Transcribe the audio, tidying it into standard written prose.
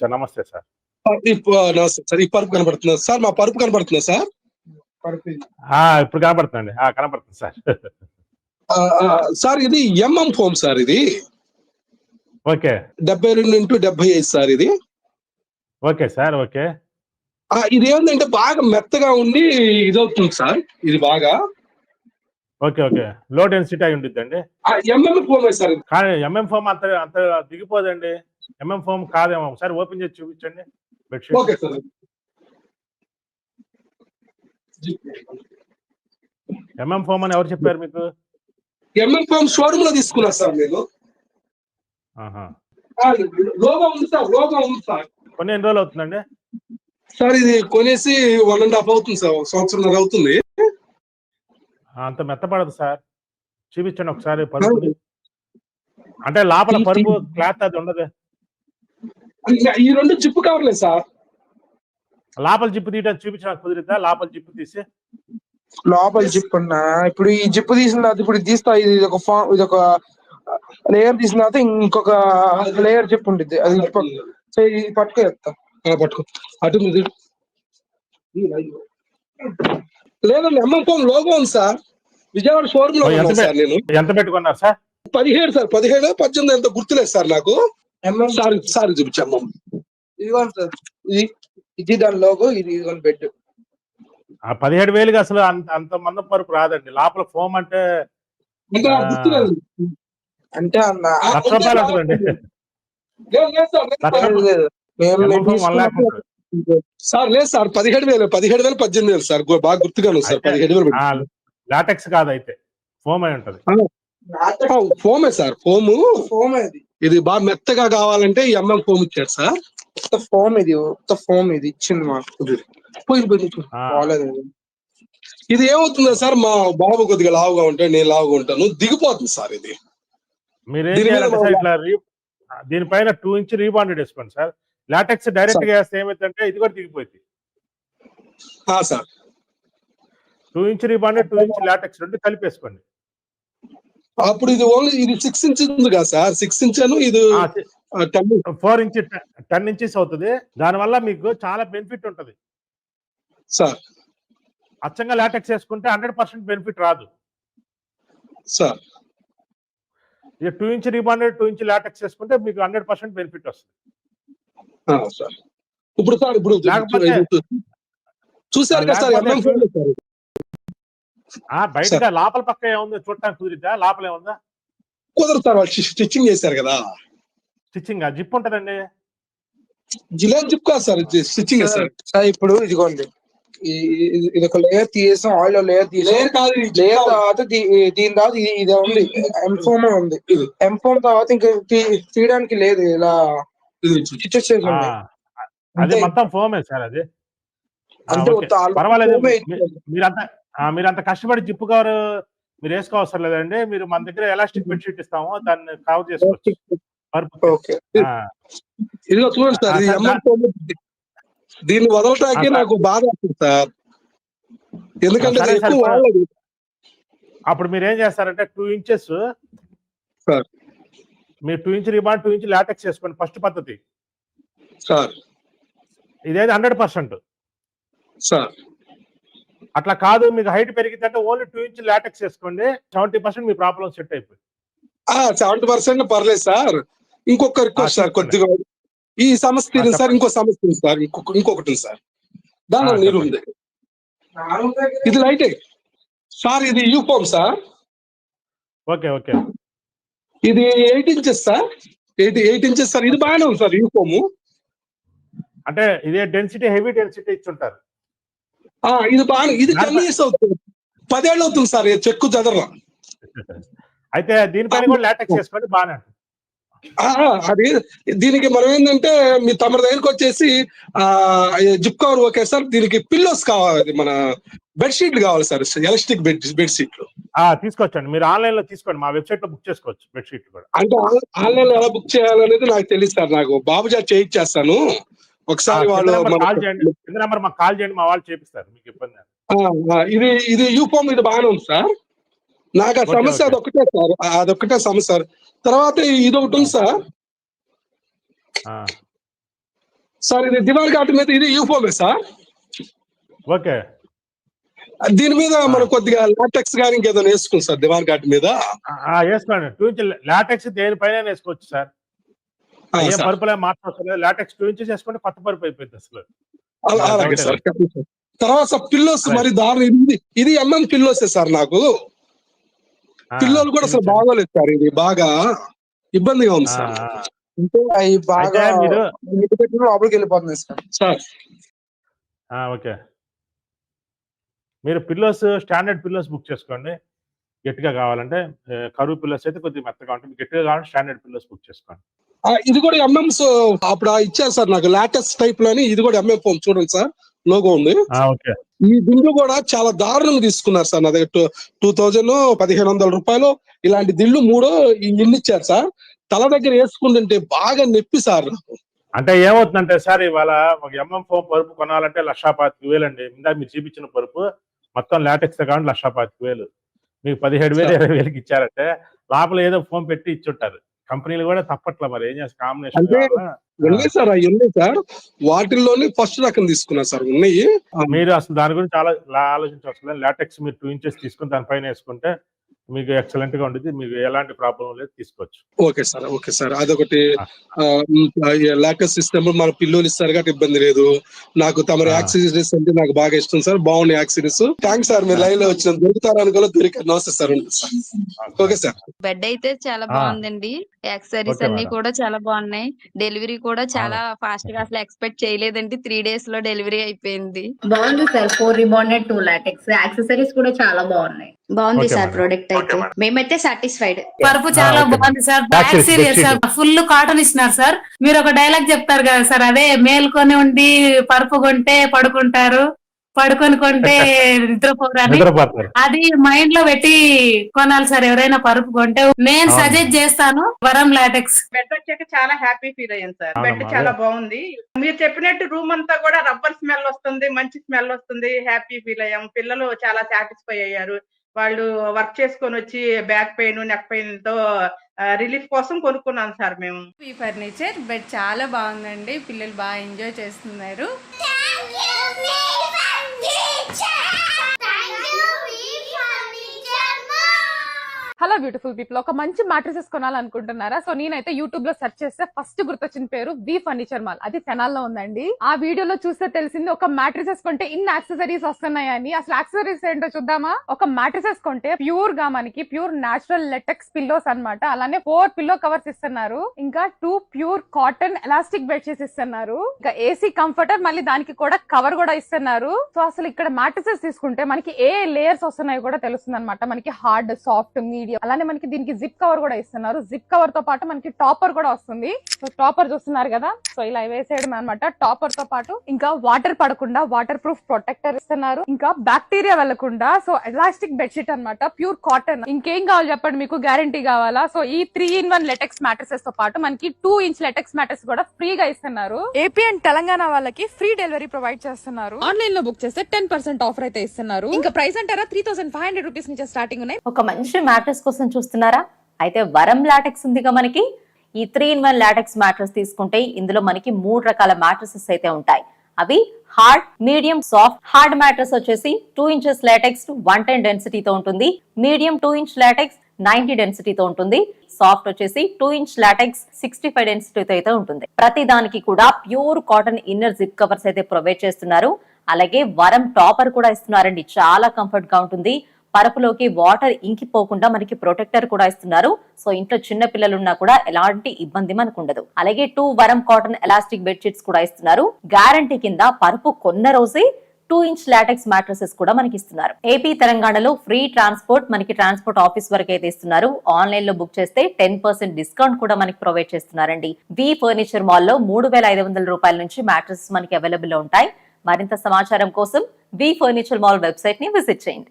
Sir. నమస్తే sir. నమస్తే sir. ఈ పరుపు కనబడుతుందా సార్? మా పరుపు కనబడుతుందా సార్? ఇప్పుడు కనబడుతుందండి. కనబడుతుంది సార్. సార్ ఇది ఎంఎం ఫోమ్ సార్. ఇది ఓకే. 72x75 sir. ఇది ఓకే సార్. ఓకే. ఇది ఏంటంటే బాగా మెత్తగా ఉండి ఇదవుతుంది సార్. ఇది బాగా ఓకే. ఓకే. లో డెన్సిటీ అయి ఉండిద్దండి. MM foam sir. కానీ ఎంఎం ఫోమ్ అంత అంత దిగిపోదండి. ఎంఎం ఫోమ్ కాదేమో. ఒకసారి ఓపెన్ చేసి చూపించండి bedsheet. Okay sir. MM foam అని ఎవరు చెప్పారు మీకు? ఎంఎం ఫోమ్ షోరూమ్ లో తీసుకున్నారు సార్ నేను. లోగో ఉంది సార్. లోగో ఉంది సార్. కొన్ని ఎన్ని రోజులు అవుతుందండి సార్? ఇది కొనేసి 1.5 అవుతుంది సార్. 1 సంవత్సరం అవుతుంది. అంత మెత్తపడదు సార్. చూపించండి ఒకసారి పరుపు. అంటే లోపల పరుపు క్లాత్ అది ఉండదు. ఈ 2 జిప్పు కవర్లే సార్. లోపల జిప్పు తీయడం చూపించడానికి కుదిరిద్దా? లోపల జిప్పు తీసి లోపల జిప్ ఉన్నా ఇప్పుడు ఈ జిప్పు తీసిన తర్వాత ఇప్పుడు తీస్తా. ఇది ఒక లేయర్ తీసిన తర్వాత ఇంకొక లేయర్ జిప్ ఉంటుంది. అది పట్టుకో చెప్తా. పట్టుకో అటు లేదండి. ఎంఎం ఫోమ్ లోగో ఉంది సార్. విజయవాడ షోరూమ్ లో సార్. నేను ఎంత పెట్టుకున్నారు సార్? 17 సార్. 17 18 ఎంత గుర్తులేదు సార్ నాకు. సార్ చూపించాము. ఇదిగోండి సార్. ఇది దాని లోగో. ఇది బెడ్. 17,000కి అసలు అంత మంద పరుపు రాదండి. లోపల ఫోమ్ అంటే గుర్తులేదు. అంటే ₹1,00,000 ఉంటుందండి. సార్ లేదు సార్. 17,000 18,000 సార్. బాగా గుర్తుగాను సార్. 17,000 లాటెక్స్ కాదు అయితే ఫోమ్ అయి ఉంటది. ఫోమే సార్. ఫోమ్ ఇది బాగా మెత్తగా కావాలంటే ఎంఎం ఫోమ్ ఇచ్చారు సార్. ఫోమ్ ఇది ఇచ్చింది మాకు. ఇది ఏమవుతుందో సార్, మా బాబు కొద్దిగా లావుగా ఉంటే నేను లావుగా ఉంటాను, దిగిపోతుంది సార్. ఇది మీరేం చేయాలంటే సార్ ఇట్లా దీనిపైన 2 ఇంచ్ రీబాండెడ్ వేసుకోండి సార్. లాటెక్స్ డైరెక్ట్ గా వేస్తే ఏమైందంటే ఇది కూడా దిగిపోయింది sir. 2 inch rebonded 2 inch latex 2 కలిపేసుకోండి. అప్పుడు ఇది ఓన్లీ ఇది 6 ఇంచ్ ఉంది కదా సార్. 6 ఇంచ్ ఇది 4 ఇంచ్ 10 ఇంచెస్ అవుతుంది. దానివల్ల మీకు చాలా బెనిఫిట్ ఉంటది సార్. అచ్చంగా లాటెక్స్ వేసుకుంటే 100% బెనిఫిట్ రాదు సార్. ఇది 2 ఇంచ్ రీబాండెడ్ 2 ఇంచ్ లాటెక్స్ వేసుకుంటే మీకు 100% బెనిఫిట్ వస్తుంది సార్. ఇప్పుడు సార్ చూసారు కదా సార్. ఎంఎం ఫోమ్ బయటగా లోపల పక్క ఏముందో చూడటానికి కుదిరిద్దా? లోపల ఏముందా? కుదరదు సార్. వాళ్ళు స్టిచ్చింగ్ చేశారు కదా. స్టిచ్చింగ్ జిప్ ఉంటదండి. జిలేబ్ జిప్ కాదు సార్. Stitching sir. ఇప్పుడు ఇదిగోండి. ఇది ఒక లేయర్ తీసాం. ఆయిల్ లేయర్ తీసాం. లేయర్ తర్వాత దీని తర్వాత ఇది ఉంది. ఎంఫోమ్ ఉంది. ఎంఫోమ్ తర్వాత ఇంకా తీయడానికి లేదు. ఇలా అది మొత్తం ఫోమే సార్. అది అంటే పర్వాలేదు. మీరంత కష్టపడి జిప్పు కవర్ మీరు వేసుకోవసరం లేదండి. మీరు మన దగ్గర ఎలాస్టిక్ బెడ్షీట్ ఇస్తాము, దాన్ని కవర్ చేసుకోవచ్చు. ఇదిగో చూడండి సార్. దీన్ని వదలటానికి నాకు బాధ వస్తుంది సార్. ఎందుకంటే అప్పుడు మీరు ఏం చేస్తారంటే 2 ఇంచెస్ సార్. మీరు 2 ఇంచ్ రిబాండ్ 2 ఇంచ్ లాటెక్స్ వేసుకోండి ఫస్ట్ పద్ధతి సార్. ఇదేది 100% సార్. అట్లా కాదు, మీకు హైట్ పెరిగిందంటే ఓన్లీ 2 ఇంచ్ లాటెక్స్ వేసుకోండి. 70% మీ ప్రాబ్లం సెట్ అయిపోయింది. 70% పర్లేదు సార్. ఇంకొక రిక్వెస్ట్ సార్. కొద్దిగా ఈ సమస్య తీరింది సార్. ఇంకో సమస్య ఉంది సార్. ఇంకొకటి సార్. దానిలో నీరు ఉంది. ఇది లైట్ సార్. ఇది యూఫోమ్ సార్. ఓకే. ఓకే. ఇది 8 ఇంచెస్ సార్. 8 inches sir. ఇది బాగానే ఉంది సార్. యూఫోము అంటే ఇదే డెన్సిటీ, హెవీ డెన్సిటీ ఇచ్చుంటారు. ఇది బాగా. ఇది 10 years అవుతుంది. 10 ఏళ్ళు అవుతుంది సార్. చెక్కు చెదరా. అయితే దీనిపైన కూడా లాటెక్స్ వేసుకోండి. బాగానే అది దీనికి మనం ఏంటంటే మీ తమ దగ్గరకు వచ్చేసి జిప్ కవర్ ఓకే సార్. దీనికి పిల్లోస్ కావాలి. మన బెడ్షీట్లు కావాలి సార్. ఎలాస్టిక్ బెడ్షీట్లు తీసుకొచ్చండి. మీరు ఆన్లైన్ లో తీసుకోండి. మా వెబ్సైట్ లో బుక్ చేసుకోవచ్చు బెడ్షీట్లు కూడా. అంటే ఆన్లైన్ లో ఎలా బుక్ చేయాలనేది నాకు తెలియదు సార్. నాకు బాబు చేయించేస్తాను ఒకసారి. వాళ్ళు కాల్ చేయండి. మాకు కాల్ చేయండి. మా వాళ్ళు చేపిస్తారు. మీకు ఇబ్బంది. ఇది యూఫోమ్ ఇది బాగానే ఉంది సార్. నాకు ఆ సమస్య అదొక్కటే సార్. అదొక్కటే సమస్య సార్. తర్వాత ఇది ఒకటి ఉంది సార్. సార్ ఇది దివాన్ ఘాట్ మీద ఇది యూఫోమే సార్. ఓకే. దీని మీద మనం కొద్దిగా లాటెక్స్ గానీ ఇంకేదైనా వేసుకోండి సార్ దివాన్ ఘాట్ మీద. వేసుకోండి. 2 ఇంచ్ లాటెక్స్ దేనిపైన వేసుకోవచ్చు సార్. ఏ పరుపులే మార్చవసరం లేదు. లాటెక్స్ 2 ఇంచెస్ వేసుకుంటే కొత్త పరుపు అయిపోయింది అసలు. అలాగే సార్. తర్వాత పిల్లోస్ మరి దారుణం ఇది ఎంఎం పిల్లోసే సార్. నాకు పిల్లోలు కూడా అసలు బాగోలేదు సార్. ఇది బాగా ఇబ్బందిగా ఉంది సార్. అంటే అవి బాగా మీరు లోపలికి వెళ్ళిపోతున్నాయి సార్. ఓకే. మీరు పిల్లోస్ స్టాండర్డ్ పిల్లోస్ బుక్ చేసుకోండి. గట్టిగా కావాలంటే కరువు పిల్లోస్ అయితే కొద్దిగా మెత్తగా ఉంటుంది. గట్టిగా కావాలంటే స్టాండర్డ్ పిల్లోస్ బుక్ చేసుకోండి. ఇది కూడా ఎంఎంస్ అప్పుడు ఇచ్చారు సార్ నాకు లేటెస్ట్ టైప్ లోని. ఇది కూడా ఎంఎం ఫోమ్ చూడండి సార్, లోగో ఉంది. ఈ దిండ్లు కూడా చాలా దారుణంగా తీసుకున్నారు సార్. నా దగ్గర 21,500 రూపాయలు ఇలాంటి దిండ్లు 3 ఇన్ని ఇచ్చారు సార్. తల దగ్గర వేసుకుంటుంటే బాగా నొప్పి సార్ నాకు. అంటే ఏమవుతుందంటే సార్, ఇవాళ ఒక ఎంఎం ఫోమ్ పరుపు కొనాలంటే 1,25,000 అండి. ఇందాక మీరు చూపించిన పరుపు మొత్తం లాటెక్స్ కాబట్టి 1,25,000. మీకు 17,000 20,000కి ఇచ్చారంటే లోపల ఏదో ఫోమ్ పెట్టి ఇచ్చుంటారు. కంపెనీలు కూడా తప్పట్లా, మరి ఏం చేస్తారు కాంబినేషన్. ఉన్నాయి సార్, అవి ఉన్నాయి సార్. వాటిల్లోనే ఫస్ట్ రకం తీసుకున్నా సార్. ఉన్నాయి. మీరు అసలు దాని గురించి ఆలోచించవసరం లేదు. లాటెక్స్ మీరు 2 ఇంచెస్ తీసుకుని దానిపైన వేసుకుంటే మీకు ఎక్సలెంట్ గా ఉంటుంది. మీకు ఎలాంటి ప్రాబ్లం లేదు, తీసుకోవచ్చు. Okay sir. Okay sir. అదొకటి లాటెక్స్ సిస్టమ్ మన పిల్లోలు ఇస్తారు కాబట్టి ఇబ్బంది లేదు. నాకు తమ యాక్సెసరీస్ అంటే నాకు బాగా ఇష్టం సార్. బాగున్నాయి యాక్సెసరీస్. Thanks sir. మీరు లైవ్ లో వచ్చిన దొరుకుతారని దొరికారు. నమస్తే సార్. Okay sir. బెడ్ అయితే చాలా బాగుందండి. యాక్సెసరీస్ అన్ని కూడా చాలా బాగున్నాయి. డెలివరీ కూడా చాలా ఫాస్ట్ గా, అసలు ఎక్స్పెక్ట్ చేయలేదండి. 3 days లో డెలివరీ అయిపోయింది. బాగుంది సార్. 4 రిబాండెడ్ 2 లాటెక్స్ యాక్సెసరీస్ కూడా చాలా బాగున్నాయి. బాగుంది సార్ ప్రోడక్ట్ అయితే. మేమైతే సాటిస్ఫైడ్. పరుపు చాలా బాగుంది sir. Back serial sir, full cotton ఇస్తున్నారు సార్. మీరు ఒక డైలాగ్ చెప్తారు కదా సార్, అదే మేల్కొని ఉండి పరుపు కొంటే పడుకుంటారు, పడుకొని కొంటే నిద్రపోరని. అది మైండ్ లో పెట్టి కొనాలి సార్ ఎవరైనా పరుపు కొంటే. నేను సజెస్ట్ చేస్తాను వరం లాటెక్స్. బెడ్ వచ్చాక చాలా హ్యాపీ ఫీల్ అయ్యాను సార్. బెడ్ చాలా బాగుంది. మీరు చెప్పినట్టు రూమ్ అంతా కూడా రబ్బర్ స్మెల్ వస్తుంది, మంచి స్మెల్ వస్తుంది. హ్యాపీ ఫీల్ అయ్యాము. పిల్లలు చాలా సాటిస్ఫై అయ్యారు. వాళ్ళు వర్క్ చేసుకొని వచ్చి బ్యాక్ పెయిన్, నెక్ పెయిన్ తో రిలీఫ్ కోసం కొనుక్కున్నాను సార్ మేము. ఈ ఫర్నిచర్ బెడ్ చాలా బాగుందండి. పిల్లలు బాగా ఎంజాయ్ చేస్తున్నారు. హలో బ్యూటిఫుల్ పీపుల్, ఒక మంచి మ్యాట్రసెస్ కొనాలనుకుంటున్నారా? సో నేనైతే యూట్యూబ్ లో సెర్చ్ చేస్తే ఫస్ట్ గుర్తొచ్చిన పేరు వి ఫర్నిచర్ మాల్. అది తెనాల్లో ఉందండి. ఆ వీడియోలో చూస్తే తెలిసింది ఒక మ్యాట్రసెస్ కొంటే ఇన్ని యాక్సెసరీస్ వస్తున్నాయని. అసలు యాక్సెసరీస్ ఏంటో చూద్దామా? ఒక మ్యాట్రసెస్ కొంటే ప్యూర్ గా మనకి ప్యూర్ నాచురల్ లెటెక్స్ పిల్లోస్ అన్నమాట. అలానే 4 పిల్లో కవర్స్ ఇస్తున్నారు. ఇంకా 2 ప్యూర్ కాటన్ ఎలాస్టిక్ బెడ్షీట్స్ ఇస్తున్నారు. ఇంకా ఏసీ కంఫర్టర్, మళ్ళీ దానికి కూడా కవర్ కూడా ఇస్తున్నారు. సో అసలు ఇక్కడ మ్యాట్రసెస్ తీసుకుంటే మనకి ఏ లేయర్స్ వస్తున్నాయో కూడా తెలుస్తుంది అనమాట. మనకి హార్డ్, సాఫ్ట్, మీడియం, అలానే మనకి దీనికి జిప్ కవర్ కూడా ఇస్తున్నారు. జిప్ కవర్ తో పాటు మనకి టాపర్ కూడా వస్తుంది. సో టాపర్ చూస్తున్నారు కదా, సో ఇలా వేసేయడం అనమాట. టాపర్ తో పాటు ఇంకా వాటర్ పడకుండా వాటర్ ప్రూఫ్ ప్రొటెక్టర్ ఇస్తున్నారు. ఇంకా బ్యాక్టీరియా వెళ్లకుండా సో ఎలాస్టిక్ బెడ్షీట్ అన్నమాట, ప్యూర్ కాటన్. ఇంకేం కావాలి చెప్పండి, మీకు గ్యారంటీ కావాలా? సో ఈ 3-in-1 లెటెక్స్ మ్యాట్రసెస్ తో పాటు మనకి 2 ఇంచ్ లెటెక్స్ మ్యాట్రస్ కూడా ఫ్రీగా ఇస్తున్నారు. ఏపీ అండ్ తెలంగాణ వాళ్ళకి ఫ్రీ డెలివరీ ప్రొవైడ్ చేస్తున్నారు. ఆన్లైన్ లో బుక్ చేస్తే 10% ఆఫర్ అయితే ఇస్తున్నారు. ఇంకా ప్రైస్ అంటారా 3,500 రూపీస్ నుంచి స్టార్టింగ్ ఉన్నాయి. ఒక మంచి మ్యాట్రస్ కోసం చూస్తున్నారా? అయితే వరం లాటెక్స్ ఉందిగా మనకి. ఈ 3-in-1 లాటెక్స్ మ్యాట్రస్ తీసుకుంటే ఇందులో మనకి 3 రకాల మ్యాట్రసెస్ అయితే ఉంటాయి. అవి hard, medium, soft. Hard mattress వచ్చేసి 2 ఇంచెస్ లాటెక్స్ 110 డెన్సిటీతో ఉంటుంది. మీడియం 2 ఇంచ్ లాటెక్స్ 90 డెన్సిటీతో ఉంటుంది. సాఫ్ట్ వచ్చేసి 2 ఇంచ్ లాటెక్స్ 65 డెన్సిటీతో అయితే ఉంటుంది. ప్రతి దానికి కూడా pure cotton inner zip covers అయితే ప్రొవైడ్ చేస్తున్నారు. అలాగే వరం టాపర్ కూడా ఇస్తున్నారండి. చాలా కంఫర్ట్ గా ఉంటుంది. పరుపులోకి వాటర్ ఇంకిపోకుండా మనకి ప్రొటెక్టర్ కూడా ఇస్తున్నారు. సో ఇంట్లో చిన్న పిల్లలు ఉన్నా కూడా ఎలాంటి ఇబ్బంది మనకు ఉండదు. అలాగే 2 వరం కాటన్ ఎలాస్టిక్ బెడ్షీట్స్ కూడా ఇస్తున్నారు. గ్యారంటీ కింద పరుపు కొన్న రోజే 2 ఇంచ్ లాటెక్స్ మ్యాట్రసెస్ కూడా మనకి ఇస్తున్నారు. ఏపీ తెలంగాణలో ఫ్రీ ట్రాన్స్పోర్ట్, మనకి ట్రాన్స్పోర్ట్ ఆఫీస్ వరకు అయితే ఇస్తున్నారు. ఆన్లైన్ లో బుక్ చేస్తే 10% డిస్కౌంట్ కూడా మనకి ప్రొవైడ్ చేస్తున్నారండి. వి ఫర్నిచర్ మాల్ లో 3,500 రూపాయల నుంచి మ్యాట్రసెస్ మనకి అవైలబుల్ లో ఉంటాయి. మరింత సమాచారం కోసం వి ఫర్నిచర్ మాల్ వెబ్సైట్ ని విజిట్ చేయండి.